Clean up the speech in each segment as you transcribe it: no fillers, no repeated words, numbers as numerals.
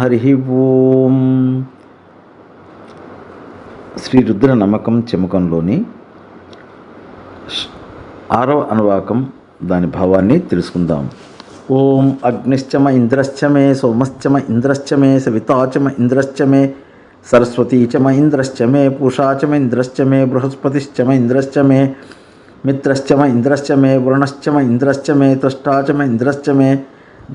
హరి ఓం. శ్రీ రుద్ర నమ్మకం చెమకంలోని 6వ అనువాకం, దాని భావాన్ని తెలుసుకుందాం. ఓం అగ్నిశ్చమ ఇంద్రశ్చమే సోమశ్చమ ఇంద్రశ్చమే సవితాచమ ఇంద్రశ్చమే సరస్వతీచమ ఇంద్రశ్చమే పూషాచమ ఇంద్రశ్చమే బృహస్పతిశ్చమ ఇంద్రశ్చమే మిత్రశ్చమ ఇంద్రశ్చమే వరుణశ్చమ ఇంద్రశ్చమే త్వష్టాచమ ఇంద్రశ్చమే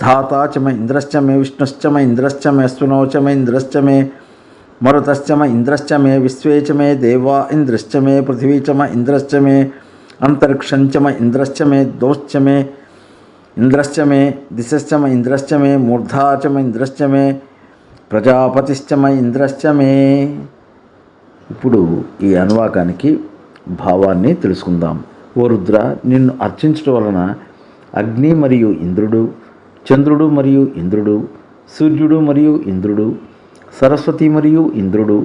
ధాతాచమ ఇంద్రశ్చమే విష్ణుశ్చమ ఇంద్రశ్చమే అశ్వినోచమ ఇంద్రశ్చమే మరుతశ్చమ ఇంద్రశ్చమే విశ్వేచమే దేవా ఇంద్రశ్చమే పృథివీచమ ఇంద్రశ్చమే అంతరిక్షంచమ ఇంద్రశ్చమే దోశ్చమే ఇంద్రశ్చమే దిశశ్చమ ఇంద్రశ్చమే మూర్ధాచమ ఇంద్రశ్చమే ప్రజాపతిశ్చమ ఇంద్రశ్చమే. ఇప్పుడు ఈ అనువాకానికి భావాన్ని తెలుసుకుందాం. ఓ రుద్ర, నిన్ను అర్చించడం వలన అగ్ని మరియు ఇంద్రుడు, చంద్రుడు మరియు ఇంద్రుడు, సూర్యుడు మరియు ఇంద్రుడు, సరస్వతి మరియు ఇంద్రుడు,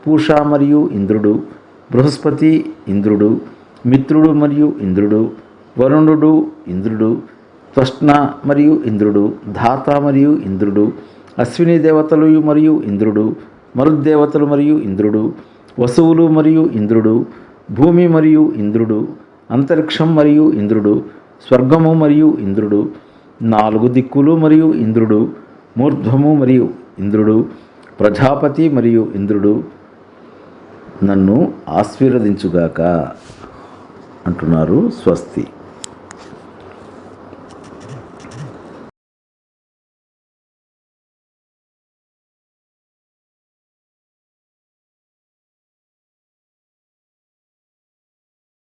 పూష మరియు ఇంద్రుడు, బృహస్పతి ఇంద్రుడు, మిత్రుడు మరియు ఇంద్రుడు, వరుణుడు ఇంద్రుడు, త్వష్ణ మరియు ఇంద్రుడు, ధాత మరియు ఇంద్రుడు, అశ్విని దేవతలు మరియు ఇంద్రుడు, మరుద్దేవతలు మరియు ఇంద్రుడు, వసువులు మరియు ఇంద్రుడు, భూమి మరియు ఇంద్రుడు, అంతరిక్షం మరియు ఇంద్రుడు, స్వర్గము మరియు ఇంద్రుడు, 4 దిక్కులు మరియు ఇంద్రుడు, మూర్ధ్వము మరియు ఇంద్రుడు, ప్రజాపతి మరియు ఇంద్రుడు నన్ను ఆశీర్వదించుగాక అంటున్నారు. స్వస్తి.